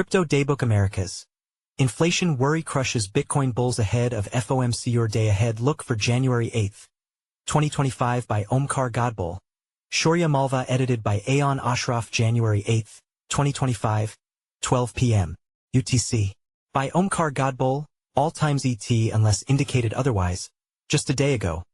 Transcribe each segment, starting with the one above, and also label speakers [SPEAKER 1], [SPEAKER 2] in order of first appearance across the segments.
[SPEAKER 1] Crypto Daybook Americas. Inflation worry crushes Bitcoin bulls ahead of FOMCYour day ahead look for January 8, 2025 by Omkar Godbole. Shaurya Malwa edited by Aoyon Ashraf January 8, 2025, 12 p.m. UTC. By Omkar Godbole, all times ET unless indicated otherwise. Just a day ago,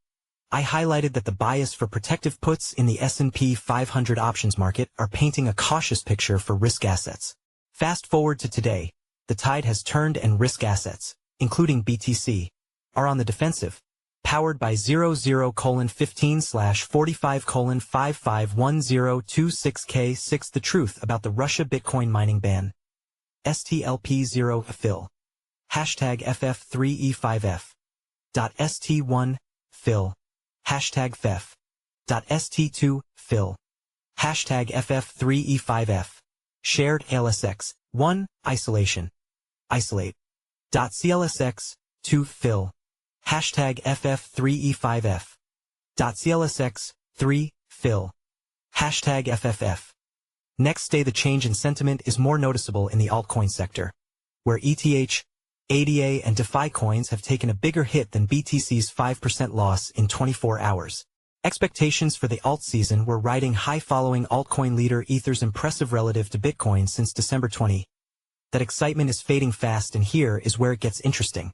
[SPEAKER 1] I highlighted that the bias for protective puts in the S&P 500 options market are painting a cautious picture for risk assets. Fast forward to today, the tide has turned and risk assets, including BTC, are on the defensive. Powered by 00:15/45:551026K6 The truth about the Russia Bitcoin mining ban. STLP0 fill. Hashtag FF3E5F. .ST1 fill. Hashtag FEF. .ST2 fill. Hashtag FF3E5F. Shared ALSX. 1. Isolation. Isolate. .CLSX. 2. Fill. Hashtag FF3E5F. .CLSX. 3. Fill. Hashtag FFF. NextStayThe the change in sentiment is more noticeable in the altcoin sector, where ETH, ADA and DeFi coins have taken a bigger hit than BTC's 5% loss in 24 hours. Expectations for the alt season were riding high following altcoin leader Ether's impressive relative to Bitcoin since December 20. That excitement is fading fast, and here is where it gets interesting.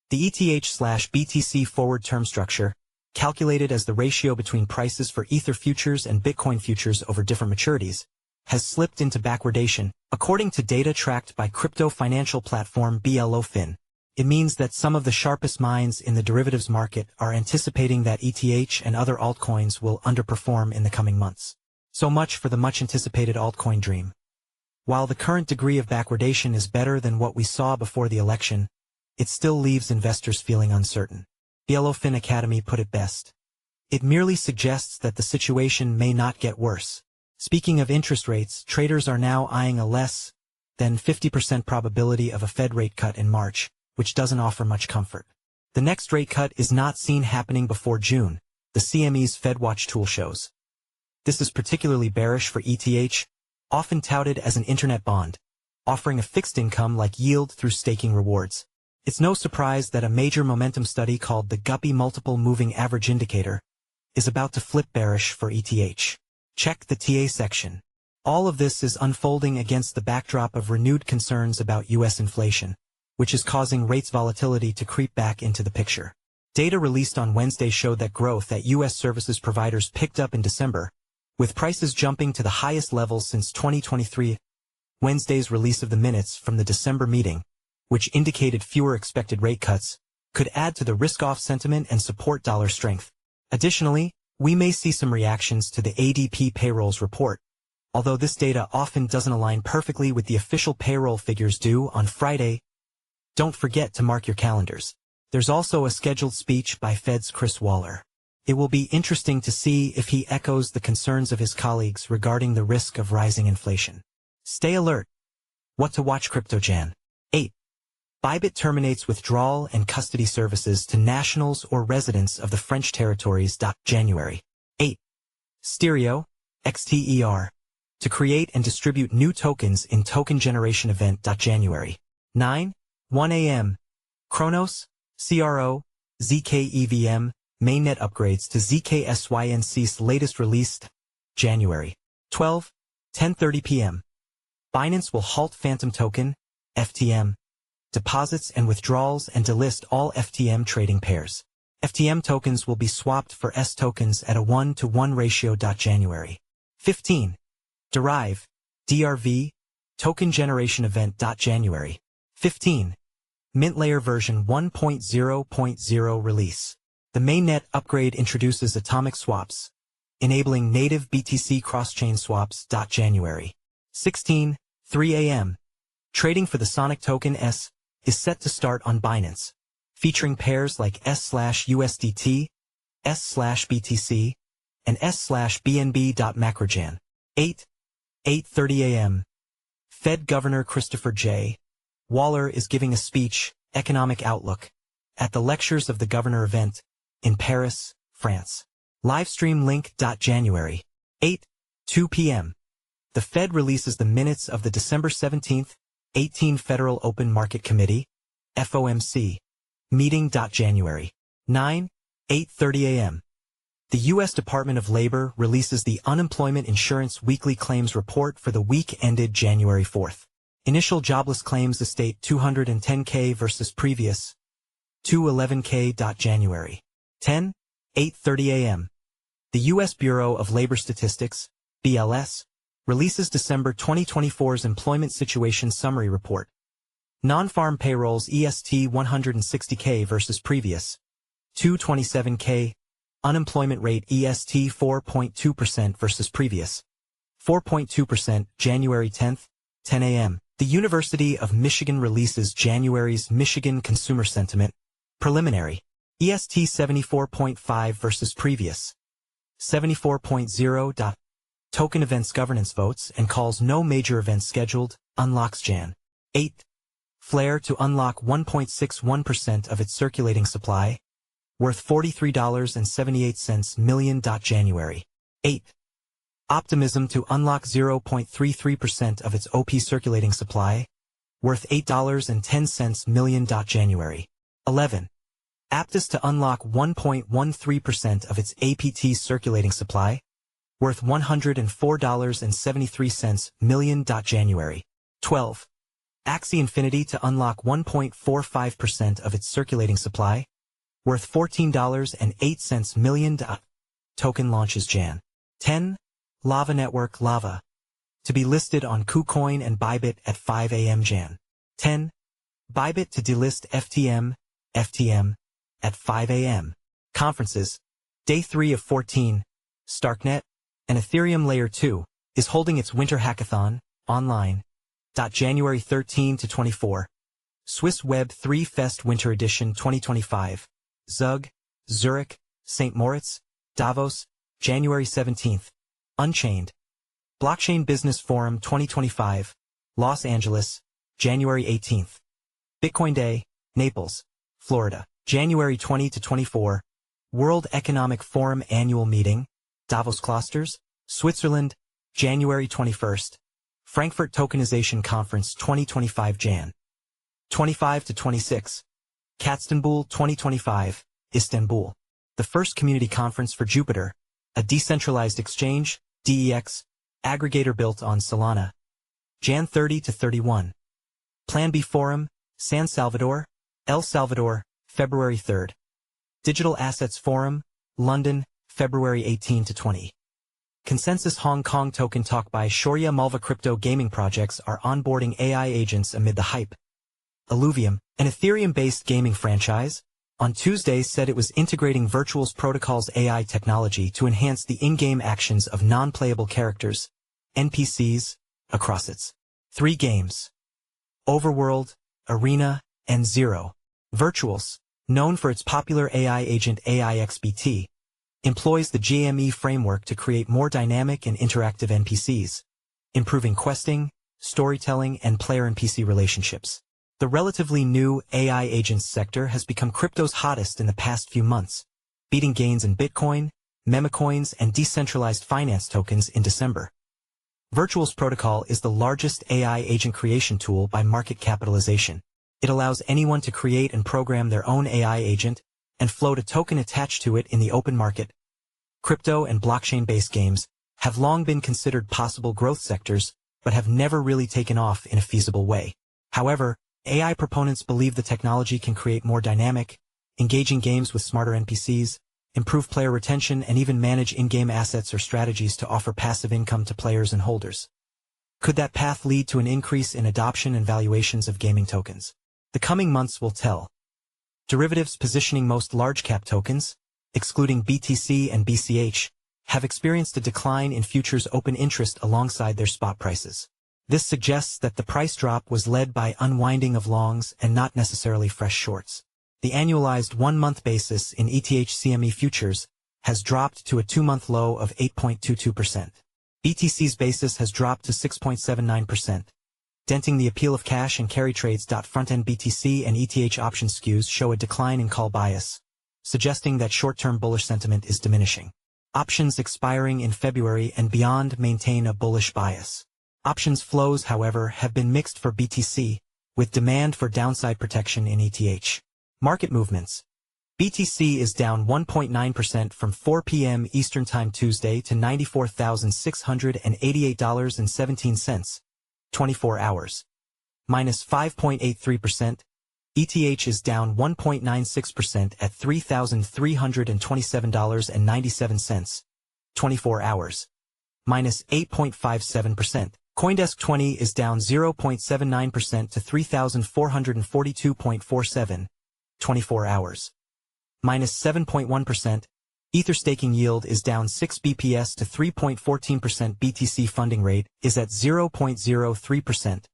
[SPEAKER 1] The ETH/BTC forward term structure, calculated as the ratio between prices for Ether futures and Bitcoin futures over different maturities, has slipped into backwardation, according to data tracked by crypto financial platform BloFin. It means that some of the sharpest minds in the derivatives market are anticipating that ETH and other altcoins will underperform in the coming months. So much for the much-anticipated altcoin dream. While the current degree of backwardation is better than what we saw before the election, it still leaves investors feeling uncertain. BloFin Academy put it best. It merely suggests that the situation may not get worse. Speaking of interest rates, traders are now eyeing a less than 50% probability of a Fed rate cut in March, which doesn't offer much comfort. The next rate cut is not seen happening before June, the CME's FedWatch tool shows. This is particularly bearish for ETH, often touted as an internet bond, offering a fixed income like yield through staking rewards. It's no surprise that a major momentum study called the Guppy Multiple Moving Average Indicator is about to flip bearish for ETH. Check the TA section. All of this is unfolding against the backdrop of renewed concerns about U.S. inflation, which is causing rates volatility to creep back into the picture. Data released on Wednesday showed that growth at U.S. services providers picked up in December, with prices jumping to the highest levels since 2023. Wednesday's release of the minutes from the December meeting, which indicated fewer expected rate cuts, could add to the risk-off sentiment and support dollar strength. Additionally, we may see some reactions to the ADP payrolls report, although this data often doesn't align perfectly with the official payroll figures due on Friday. Don't forget to mark your calendars. There's also a scheduled speech by Fed's Chris Waller. It will be interesting to see if he echoes the concerns of his colleagues regarding the risk of rising inflation. Stay alert. What to watch CryptoJan. 8. Bybit terminates withdrawal and custody services to nationals or residents of the French Territories.Jan. January 8. Stereo, XTER, to create and distribute new tokens in token generation event.Jan. January 9, 1 a.m. Chronos, CRO, ZK-EVM, mainnet upgrades to ZK-SYNC's latest release, January 12, 10:30 p.m. Binance will halt Phantom Token, FTM, deposits and withdrawals and delist all FTM trading pairs. FTM tokens will be swapped for S tokens at a 1-to-1 ratio. January 15. Derive, DRV, token generation event. January 15. Mint layer version 1.0.0 release. The mainnet upgrade introduces atomic swaps, enabling native BTC cross-chain swaps. January 16, 3 a.m. Trading for the Sonic token S is set to start on Binance, featuring pairs like S/USDT, S/BTC, and S/BNB. Macrojan. 8:30 a.m. Fed Governor Christopher J. Waller is giving a speech, Economic Outlook, at the Lectures of the Governor event in Paris, France. Livestream link. January 8, 2 p.m. The Fed releases the minutes of the December 17, 18 Federal Open Market Committee, FOMC, meeting. January 9, 8:30 a.m. The U.S. Department of Labor releases the Unemployment Insurance Weekly Claims Report for the week ended January 4. Initial jobless claims estate 210K versus previous 211K. January 10, 8:30 a.m. The U.S. Bureau of Labor Statistics, BLS, releases December 2024's Employment Situation Summary Report. Non-farm payrolls EST 160K versus previous 227K. Unemployment rate EST 4.2% versus previous 4.2%. January 10, 10 a.m. The University of Michigan releases January's Michigan Consumer Sentiment Preliminary EST 74.5 versus previous 74.0. Token events governance votes and calls no major events scheduled, unlocks Jan 8. Flare to unlock 1.61% of its circulating supply, worth $43.78 million. January 8. Optimism to unlock 0.33% of its OP circulating supply, worth $8.10 million. January 11. Aptus to unlock 1.13% of its APT circulating supply, worth $104.73 million. January 12. Axie Infinity to unlock 1.45% of its circulating supply, worth $14.08 million. Token launches Jan 10. Lava Network Lava, to be listed on KuCoin and Bybit at 5 a.m. Jan 10. Bybit to delist FTM at 5 a.m. Conferences. Day 3 of 14. Starknet and Ethereum Layer 2 is holding its Winter Hackathon online. January 13 to 24. Swiss Web 3 Fest Winter Edition 2025. Zug, Zurich, St. Moritz, Davos, January 17th. Unchained. Blockchain Business Forum 2025. Los Angeles, January 18th. Bitcoin Day, Naples, Florida, January 20 to 24. World Economic Forum Annual Meeting, Davos Clusters, Switzerland, January 21st. Frankfurt Tokenization Conference 2025 Jan 25 to 26. Katstanbul 2025, Istanbul. The first community conference for Jupiter, a decentralized exchange, DEX, aggregator built on Solana. Jan 30 to 31. Plan B Forum, San Salvador, El Salvador, February 3rd. Digital Assets Forum, London, February 18 to 20. Consensus Hong Kong Token Talk by Shaurya. Malwa crypto gaming projects are onboarding AI agents amid the hype. Illuvium, an Ethereum-based gaming franchise, on Tuesday said it was integrating Virtuals Protocol's AI technology to enhance the in-game actions of non-playable characters, NPCs, across its 3 games: Overworld, Arena, and Zero. Virtuals, known for its popular AI agent AIXBT, employs the GME framework to create more dynamic and interactive NPCs, improving questing, storytelling, and player-NPC relationships. The relatively new AI agents sector has become crypto's hottest in the past few months, beating gains in Bitcoin, memecoins, and decentralized finance tokens in December. Virtuals Protocol is the largest AI agent creation tool by market capitalization. It allows anyone to create and program their own AI agent and float a token attached to it in the open market. Crypto and blockchain-based games have long been considered possible growth sectors, but have never really taken off in a feasible way. However, AI proponents believe the technology can create more dynamic, engaging games with smarter NPCs, improve player retention, and even manage in-game assets or strategies to offer passive income to players and holders. Could that path lead to an increase in adoption and valuations of gaming tokens? The coming months will tell. Derivatives positioning most large-cap tokens, excluding BTC and BCH, have experienced a decline in futures open interest alongside their spot prices. This suggests that the price drop was led by unwinding of longs and not necessarily fresh shorts. The annualized 1-month basis in ETH CME futures has dropped to a 2-month low of 8.22%. BTC's basis has dropped to 6.79%, denting the appeal of cash and carry trades. Front-end BTC and ETH option skews show a decline in call bias, suggesting that short-term bullish sentiment is diminishing. Options expiring in February and beyond maintain a bullish bias. Options flows, however, have been mixed for BTC, with demand for downside protection in ETH. Market movements. BTC is down 1.9% from 4 p.m. Eastern Time Tuesday to $94,688.17, 24 hours. Minus 5.83%. ETH is down 1.96% at $3,327.97, 24 hours. Minus 8.57%. CoinDesk 20 is down 0.79% to 3,442.47, 24 hours. Minus 7.1%. Ether staking yield is down 6 bps to 3.14%. BTC funding rate is at 0.03%,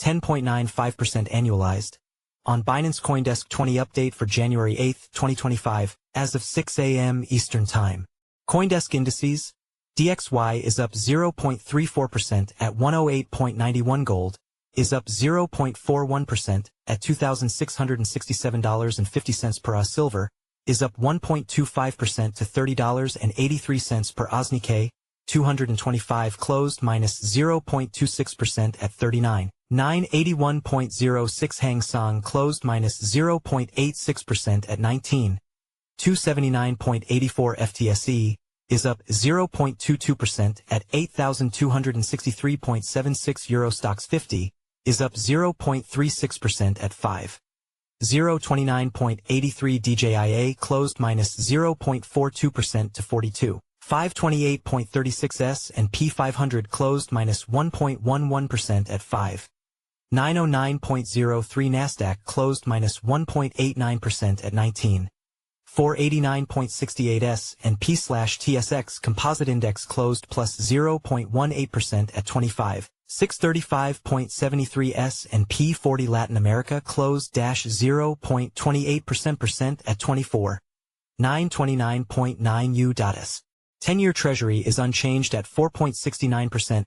[SPEAKER 1] 10.95% annualized. On Binance CoinDesk 20 update for January 8, 2025, as of 6 a.m. Eastern Time. CoinDesk indices. DXY is up 0.34% at 108.91. Gold is up 0.41% at $2,667.50 per oz. Silver is up 1.25% to $30.83 per oz. Nikkei 225 closed minus 0.26% at 39,981.06. Hang Seng closed minus 0.86% at 19,279.84. FTSE is up 0.22% at 8,263.76. Euro Stoxx 50 is up 0.36% at 5,029.83. DJIA closed minus 0.42% to 42,528.36. S&P 500 closed minus 1.11% at 5,909.03. Nasdaq closed minus 1.89% at 19,489.68. S&P/TSX Composite Index closed plus 0.18% at 25,635.73. S&P 40 Latin America closed 0.28% at 24,929.9. U.S. 10-year Treasury is unchanged at 4.69%.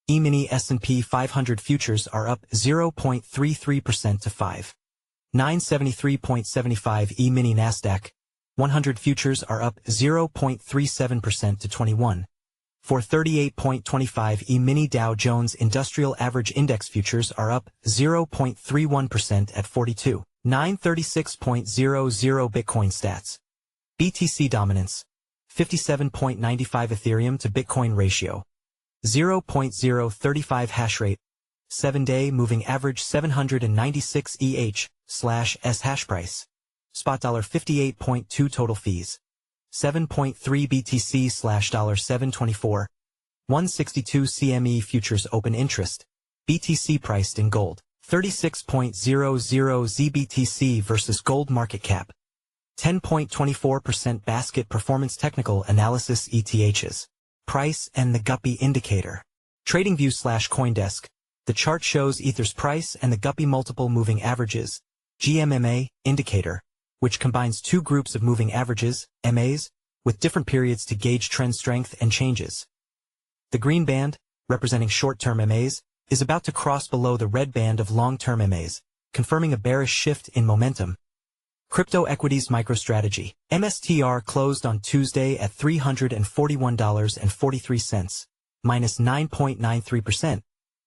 [SPEAKER 1] E-mini S&P 500 futures are up 0.33% to 5,973.75. E-mini Nasdaq 100 futures are up 0.37% to 21,438.25. E-mini Dow Jones Industrial Average Index futures are up 0.31% at 42,936.00. Bitcoin stats. BTC dominance. 57.95 Ethereum to Bitcoin ratio. 0.035 hash rate. 7-day moving average 796 EH/s hash price. Spot $58.2 total fees. 7.3 BTC/$724. 162 CME futures open interest. BTC priced in gold. 36.00 ZBTC versus gold market cap. 10.24% basket performance technical analysis. ETHs. Price and the Guppy indicator. TradingView/CoinDesk. The chart shows Ether's price and the Guppy multiple moving averages, GMMA, indicator, which combines two groups of moving averages, MAs, with different periods to gauge trend strength and changes. The green band, representing short-term MAs, is about to cross below the red band of long-term MAs, confirming a bearish shift in momentum. Crypto Equities MicroStrategy. MSTR closed on Tuesday at $341.43, minus 9.93%,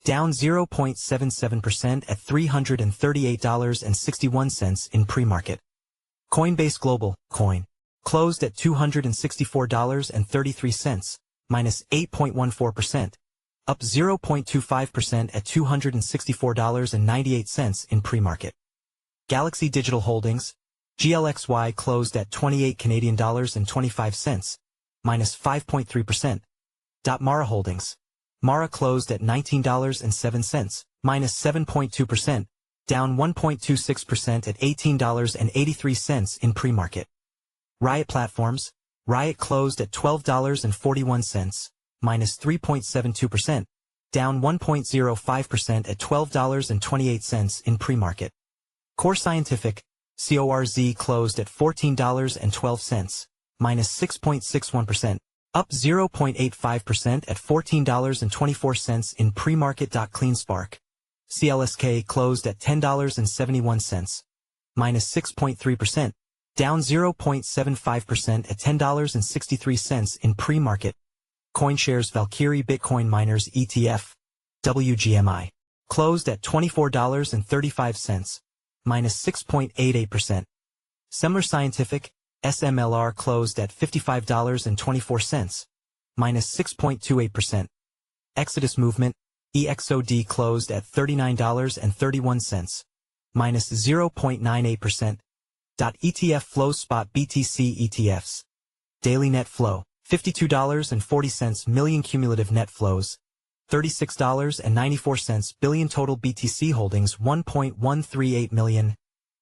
[SPEAKER 1] down 0.77% at $338.61 in pre-market. Coinbase Global, Coin, closed at $264.33, minus 8.14%, up 0.25% at $264.98 in pre-market. Galaxy Digital Holdings, GLXY closed at $28.25, minus 5.3%. Mara Holdings. Mara closed at $19.07, minus 7.2%, down 1.26% at $18.83 in pre-market. Riot Platforms. Riot closed at $12.41, minus 3.72%, down 1.05% at $12.28 in pre-market. Core Scientific. CORZ closed at $14.12, minus 6.61%, up 0.85% at $14.24 in pre-market. CleanSpark. CLSK closed at $10.71, minus 6.3%, down 0.75% at $10.63 in pre-market. CoinShares Valkyrie Bitcoin Miners ETF. WGMI closed at $24.35, minus 6.88%. Semler Scientific, SMLR closed at $55.24, minus 6.28%. Exodus Movement, EXOD closed at $39.31, minus 0.98%. ETF flows spot BTC ETFs. Daily net flow, $52.40 million cumulative net flows, $36.94 billion total BTC holdings 1.138 million.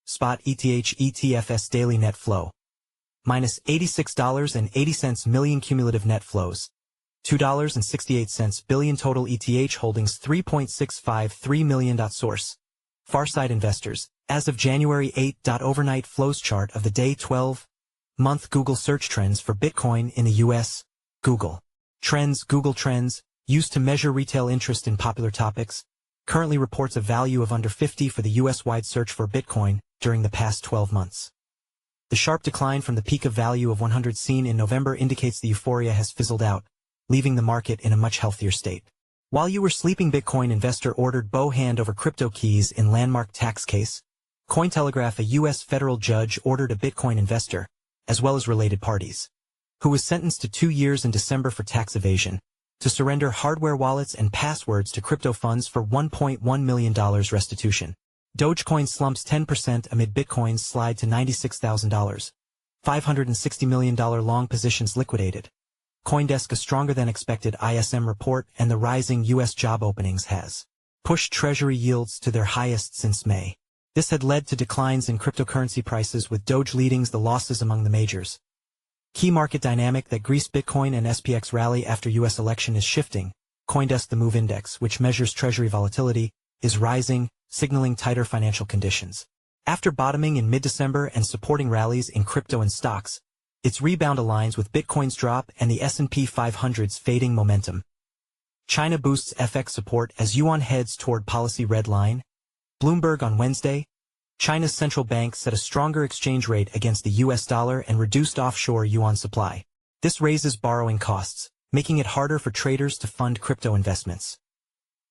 [SPEAKER 1] Spot ETH ETFs daily net flow, minus $86.80 million cumulative net flows, $2.68 billion total ETH holdings 3.653 million. Source: Farside Investors. As of January 8. Overnight flows chart of the day 12-month Google search trends for Bitcoin in the U.S. Google Trends, used to measure retail interest in popular topics, currently reports a value of under 50 for the U.S.-wide search for Bitcoin during the past 12 months. The sharp decline from the peak of value of 100 seen in November indicates the euphoria has fizzled out, leaving the market in a much healthier state. While you were sleeping, Bitcoin investor ordered bow hand over crypto keys in landmark tax case. Cointelegraph: a U.S. federal judge ordered a Bitcoin investor, as well as related parties, who was sentenced to 2 years in December for tax evasion, to surrender hardware wallets and passwords to crypto funds for $1.1 million restitution. Dogecoin slumps 10% amid Bitcoin's slide to $96,000. $560 million long positions liquidated. CoinDesk: a stronger than expected ISM report and the rising U.S. job openings has pushed Treasury yields to their highest since May. This had led to declines in cryptocurrency prices, with Doge leading the losses among the majors. Key market dynamic that greased Bitcoin and SPX rally after U.S. election is shifting. CoinDesk: the MOVE Index, which measures Treasury volatility, is rising, signaling tighter financial conditions. After bottoming in mid-December and supporting rallies in crypto and stocks, its rebound aligns with Bitcoin's drop and the S&P 500's fading momentum. China boosts FX support as yuan heads toward policy red line. Bloomberg: on Wednesday, China's central bank set a stronger exchange rate against the U.S. dollar and reduced offshore yuan supply. This raises borrowing costs, making it harder for traders to fund crypto investments.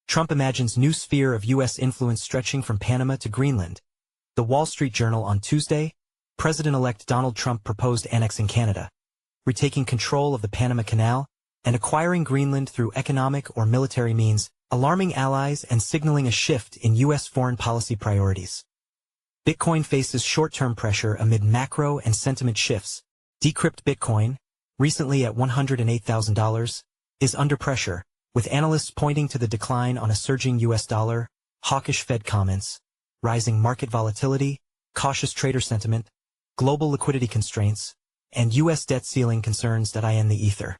[SPEAKER 1] Trump imagines new sphere of U.S. influence stretching from Panama to Greenland. The Wall Street Journal: on Tuesday, President-elect Donald Trump proposed annexing Canada, retaking control of the Panama Canal, and acquiring Greenland through economic or military means, alarming allies and signaling a shift in U.S. foreign policy priorities. Bitcoin faces short-term pressure amid macro and sentiment shifts. Decrypt: Bitcoin, recently at $108,000, is under pressure, with analysts pointing to the decline on a surging U.S. dollar, hawkish Fed comments, rising market volatility, cautious trader sentiment, global liquidity constraints, and U.S. debt ceiling concerns. In the ether,